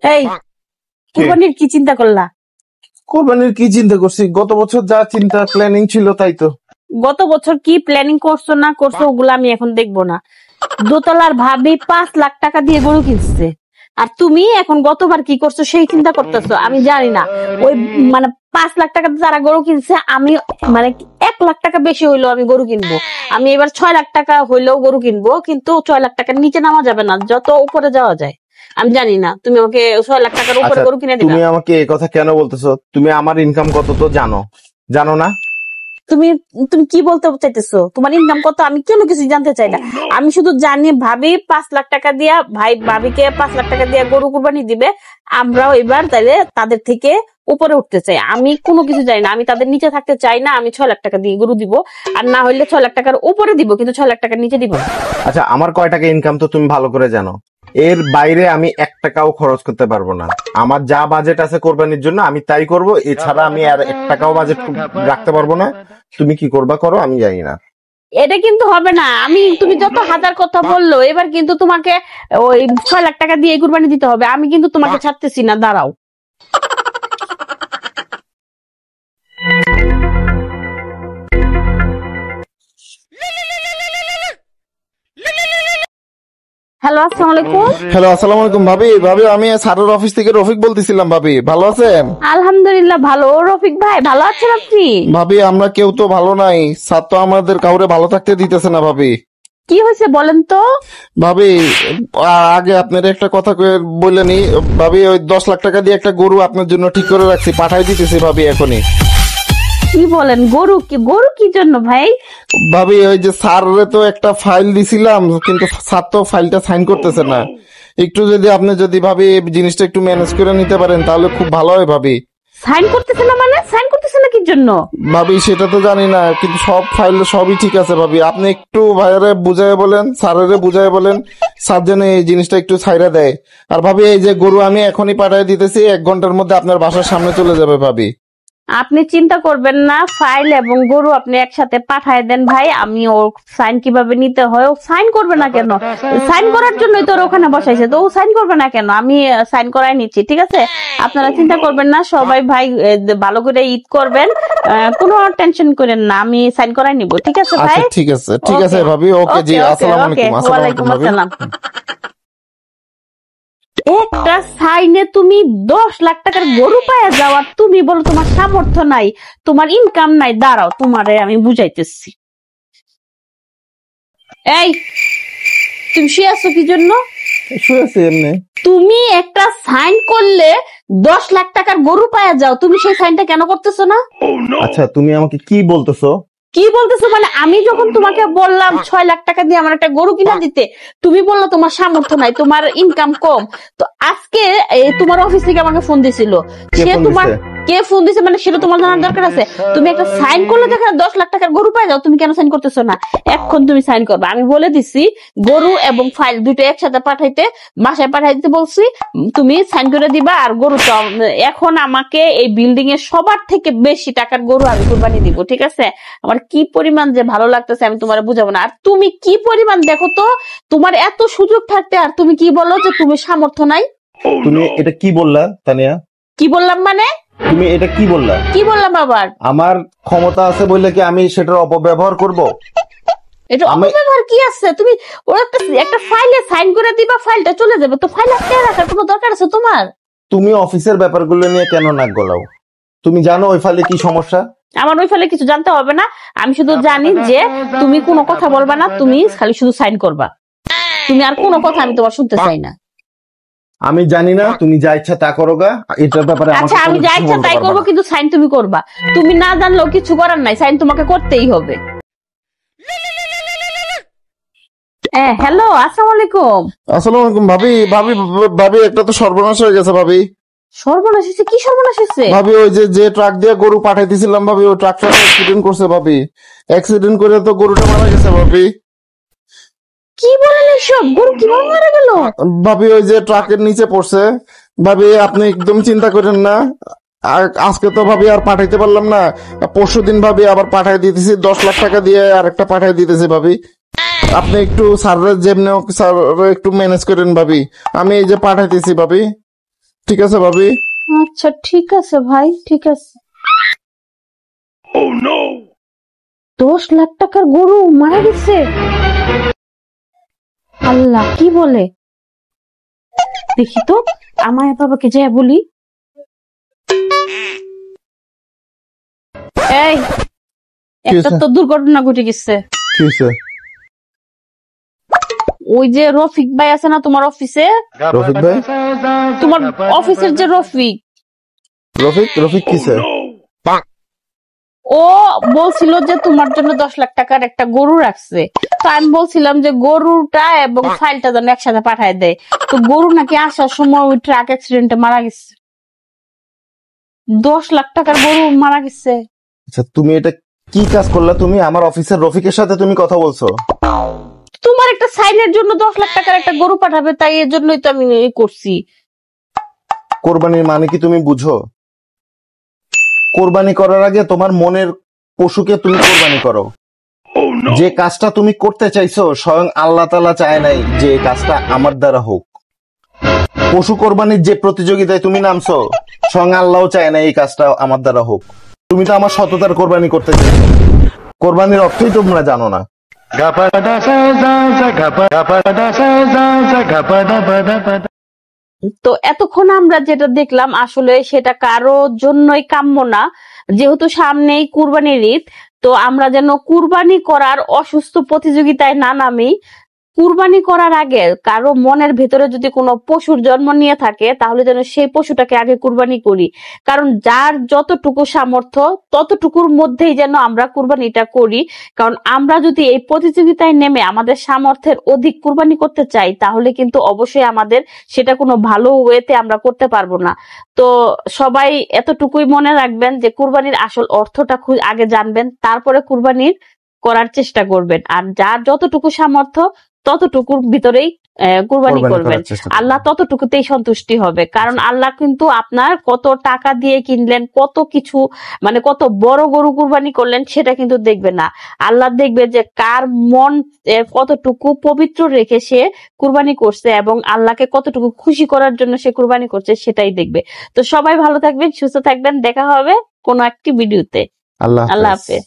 এই কুরবানির কি চিন্তা করলা? কোরবানির কি চিন্তা করছি? গত বছর যা চিন্তা প্ল্যানিং ছিল তাই তো। গত বছর কি প্ল্যানিং করছো না করছো ওগুলো আমি এখন দেখবো না। দোতলার ভাবি 5 লাখ টাকা দিয়ে গরু কিনছে, আর তুমি এখন গতবার কি করছো সেই চিন্তা করতেছো। আমি জানি না ওই মানে 5 লাখ টাকা যারা গরু কিনছে, আমি মানে 1 লাখ টাকা বেশি হইলেও আমি গরু কিনবো। আমি এবার 6 লাখ টাকা হইলেও গরু কিনবো, কিন্তু 6 লাখ টাকার নিচে নামা যাবে না, যত উপরে যাওয়া যায়। আমি জানি না তুমি আমাকে 6 লাখ টাকার উপরে আচ্ছা, গরু কিনে দিবা। তুমি আমাকে এই কথা কেন বলতেছো? তুমি আমার ইনকাম কত তো জানো, জানো না? তুমি তুমি কি বলতে চাইতেছো? তোমার ইনকাম কত আমি কেন কিছু জানতে চাই না। আমি শুধু জানি ভাবি 5 লাখ টাকা দিয়া ভাবিকে 5 লাখ টাকা দিয়া গরু কুরবানি দিবে, আমরাও এবার তাইলে তাদের থেকে উপরে উঠতে চাই। আমি কোনো কিছু জানি না, আমি তাদের নিচে থাকতে চাই না। আমি 6 লাখ টাকা দিয়ে গরু দিব, আর না হইলে 6 লাখ টাকার উপরে দিব, কিন্তু 6 লাখ টাকার নিচে দিব না। আচ্ছা, আমার কয় টাকা ইনকাম তো তুমি ভালো করে জানো। এর বাইরে আমি 1 টাকাও খরচ করতে পারবো না। আমার যা বাজেট আছে কোরবানির জন্য আমি তাই করব, এছাড়া আমি আর 1 টাকাও বাজেট রাখতে পারবো না। তুমি কি করবা করো, আমি জানি না। এটা কিন্তু হবে না। তুমি যত হাজার কথা বললো, এবার কিন্তু তোমাকে ওই 6 লাখ টাকা দিয়ে কুরবানি দিতে হবে। আমি কিন্তু তোমাকে ছাড়তেছি না, দাঁড়াও। হ্যালো, আসসালামু আলাইকুম। হ্যালো, আসসালামু আলাইকুম ভাবি। ভাবি, আমি স্যারের অফিস থেকে রফিক বলতেছিলাম। ভাবি ভালো আছেন? আলহামদুলিল্লাহ ভালো। রফিক ভাই ভালো আছেন আপনি? ভাবি, আমরা কেউ তো ভালো নাই। স্যার তো আমাদের কাউরে ভালো থাকতে দিতেছে না। ভাবি কি হয়েছে বলেন তো? ভাবি আগে আপনার একটা কথা বললেনি। ভাবি, ওই 10 লাখ টাকা দিয়ে একটা গরু আপনার জন্য ঠিক করে রাখছি, পাঠাই দিতেছি ভাবি এখনই। কি বলেন? গরু কি জন্য ভাই? ভাবি, ওই যে স্যারে তো একটা ফাইল দিছিলাম, কিন্তু স্যার তো ফাইলটা সাইন করতেছে না। একটু যদি ভাবি এই জিনিসটা একটু ম্যানেজ করে নিতে পারেন তাহলে খুব ভালো হয় ভাবি। সাইন করতেছে না মানে? সাইন করতেছে না কি জন্য? ভাবি সেটা তো জানি না, কিন্তু সব ফাইল সবই ঠিক আছে ভাবি। আপনি একটু ভাইয়ারে বুঝাই বলেন, স্যারেরে বুঝাই বলেন, স্যার যেন এই জিনিসটা একটু ছাইরা দেয়। আর ভাবি, এই যে গরু আমি এখনই পাঠিয়ে দিতেছি, 1 ঘন্টার মধ্যে আপনার বাসার সামনে চলে যাবে ভাবি। আপনি চিন্তা করবেন না, ফাইল এবং গরু আপনি একসাথে পাঠায় দেন ভাই। আমি ওর সাইন কিভাবে নিতে হয়, ও সাইন করবে না কেন? সাইন করার জন্যই তো ওখানে বসাইছে, তো ও সাইন করবে না কেন? আমি সাইন করাই নিচ্ছি, ঠিক আছে? আপনারা চিন্তা করবেন না, সবাই ভাই ভালো করে ঈদ করবেন, কোনো টেনশন করেন না, আমি সাইন করাই নিব, ঠিক আছে ভাই? আচ্ছা, ঠিক আছে, ঠিক আছে ভাবি। ওকে জি, আসসালামু আলাইকুম। ওয়ালাইকুম আসসালাম। একটা সাইনে তুমি 10 লাখ টাকার গরু পায়া যাও, আর তুমি বলো তোমার সামর্থ্য নাই, তোমার ইনকাম নাই। দাঁড়াও, তোমারে আমি বুঝাইতেছি। এই, তুমি শুয়ে আছো কি জন্য? শুয়েছি এমনি। তুমি একটা সাইন করলে 10 লাখ টাকার গরু পায়া যাও, তুমি সেই সাইনটা কেন করতেছো না? আচ্ছা, তুমি আমাকে কি বলতেছো? কি বলতেছো মানে? আমি যখন তোমাকে বললাম 6 লাখ টাকা দিয়ে আমার একটা গরু কিনা দিতে, তুমি বললো তোমার সামর্থ্য নাই, তোমার ইনকাম কম। তো আজকে তোমার অফিস থেকে আমাকে ফোন দিছিল, সে তোমার কে ফোন দিছে মানে সেটা তোমার জানার দরকার আছে। তুমি একটা সাইন করলে যেখানে 10 লাখ টাকার গরু পাই যাও, তুমি কেন সাইন করতেছো না? এখন তুমি সাইন করবে। আমি বলে দিছি গরু এবং ফাইল দুটো একসাথে পাঠাইতে, বাসায় পাঠাই দিতে বলছি, তুমি সাইন করে দিবা। আর গরুটা এখন আমাকে এই বিল্ডিং এর সবার থেকে বেশি টাকার গরু আমি কুরবানি দিব, ঠিক আছে? আমার কি পরিমাণ যে ভালো লাগতেছে আমি তোমার বুঝাবো না। আর তুমি কি পরিমাণ দেখো তো, তোমার এত সুযোগ থাকতে আর তুমি কি বলো যে তুমি সামর্থ্য নাই? তুমি এটা কি বললা তানিয়া? কি বললাম মানে? তুমি এটা কি বললা? কি বললাম আবার? আমার ক্ষমতা আছে বললে কি আমি সেটার অপব্যবহার করব? এটা অপব্যবহার কি আছে? তুমি ওরা একটা ফাইলে সাইন করে দিবা, ফাইলটা চলে যাবে, তো ফাইল আটকে রাখার কোনো দরকার আছে তোমার? তুমি অফিসের ব্যাপারগুলো নিয়ে কেন নাক গলাও? তুমি জানো ওই ফাইলে কি সমস্যা? আমার ওই ফাইলে কিছু জানতে হবে না। আমি শুধু জানি যে তুমি কোনো কথা বলবা না, তুমি খালি শুধু সাইন করবা। তুমি আর কোনো কথা আমি তোমার শুনতে চাই না। আমি জানি না, তুমি যা ইচ্ছা তা করো গা, এটার ব্যাপারে আচ্ছা, আমি যা ইচ্ছা তাই করবো, কিন্তু সাইন তুমি করবা। তুমি না জানলেও কিছু করার নাই, সাইন তোমাকে করতেই হবে। হ্যালো, আসসালামু আলাইকুম। আসসালামু আলাইকুম ভাবি। ভাবি ভাবি, একটা তো সর্বনাশ হয়ে গেছে ভাবি। সর্বনাশ হয়েছে? কি সর্বনাশ হয়েছে ভাবি, ওই যে ট্রাক দিয়ে গরু পাঠাইতেছিলাম ভাবি, ওই ট্রাকটা অ্যাক্সিডেন্ট করছে ভাবি। অ্যাক্সিডেন্ট করে তো গরুটা মারা গেছে ভাবি। কি বলেন এসব? গরু কিভাবে মারা গেল? ভাবি, ওই যে ট্রাকের নিচে পড়ছে ভাবি। আপনি একদম চিন্তা করেন না। আর আজকে তো ভাবি আর পাঠাইতে পারলাম না, পরশুদিন ভাবি আবার পাঠাই দিতেছি, 10 লাখ টাকা দিয়ে আর একটা পাঠাই দিতেছি ভাবি। আপনি একটু স্যারের যেমনি স্যার একটু ম্যানেজ করেন ভাবি। আমি এই যে পাঠাইতেছি ভাবি। ঠিক আছে ভাবি। আচ্ছা ঠিক আছে ভাই, ঠিক আছে। 10 লাখ টাকার গরু মারা গেছে? আল্লাহ, কি বলে? দেখি তো, আমার বাবাকে যাই বলি। এই, একটা তো দুর্ঘটনা ঘটে গেছে। কি হয়েছে? ওই যে রফিক ভাই আছে না তোমার অফিসে? রফিক ভাই? তোমার অফিসের যে রফিক, রফিক কিসে? ও বলছিল যে তোমার জন্য 10 লাখ টাকার একটা গরু রাখছে। তো আমি বলছিলাম যে গরুটা এবং ফাইলটা যেন একসাথে পাঠায় দেয়। তো গরু নাকি আসার সময় ওই ট্রাক অ্যাক্সিডেন্টে মারা গেছে। 10 লাখ টাকার গরু মারা গেছে। আচ্ছা, তুমি এটা কি কাজ করলা? তুমি আমার অফিসের রফিকের সাথে তুমি কথা বলছো? তোমার একটা সাইনের জন্য 10 লাখ টাকার একটা গরু পাঠাবে, তাই এর জন্যই তো আমি করছি। কোরবানির মানে কি তুমি বুঝো? কোরবানি করার আগে তোমার মনের পশুকে তুমি কোরবানি করো। যে কাজটা তুমি করতে চাইছো স্বয়ং আল্লাহ তাআলা চায় নাই যে এই কাজটা আমার দ্বারা হোক। পশু কোরবানির যে প্রতিযোগিতায় তুমি নামছো স্বয়ং আল্লাহও চায় না এই কাজটা আমার দ্বারা হোক। তুমি তো আমার সততার কোরবানি করতে চাইছো। কোরবানির অর্থই তোমরা জানো না। তো এতক্ষণ আমরা যেটা দেখলাম আসলে সেটা কারো জন্যই কাম্য না। যেহেতু সামনেই কুরবানির ঈদ, তো আমরা যেন কুরবানি করার অসুস্থ প্রতিযোগিতায় না নামি। কুরবানি করার আগে কারো মনের ভেতরে যদি কোনো পশুর জন্ম নিয়ে থাকে, তাহলে যেন সেই পশুটাকে আগে কুরবানি করি। কারণ যার যতটুকু সামর্থ্য ততটুকুর মধ্যেই যেন আমরা কুরবানিটা করি। কারণ আমরা যদি এই প্রতিযোগিতায় নেমে আমাদের সামর্থ্যের অধিক কুরবানি করতে চাই, তাহলে কিন্তু অবশ্যই আমাদের সেটা কোনো ভালো ওয়েতে আমরা করতে পারবো না। তো সবাই এতটুকুই মনে রাখবেন যে কুরবানির আসল অর্থটা আগে জানবেন, তারপরে কুরবানির করার চেষ্টা করবেন। আর যার যতটুকু সামর্থ্য ততটুকুর ভিতরেই কুরবানি করবেন। আল্লাহ ততটুকুতেই সন্তুষ্টি হবে। কারণ আল্লাহ কিন্তু আপনার কত টাকা দিয়ে কিনলেন, কত কিছু মানে কত বড় গরু কুরবানি করলেন সেটা কিন্তু দেখবে না। আল্লাহ দেখবে যে কার মন কতটুকু পবিত্র রেখে সে কুরবানি করছে এবং আল্লাহকে কতটুকু খুশি করার জন্য সে কুরবানি করছে সেটাই দেখবে। তো সবাই ভালো থাকবেন, সুস্থ থাকবেন, দেখা হবে কোনো একটি ভিডিওতে। আল্লাহ হাফেজ।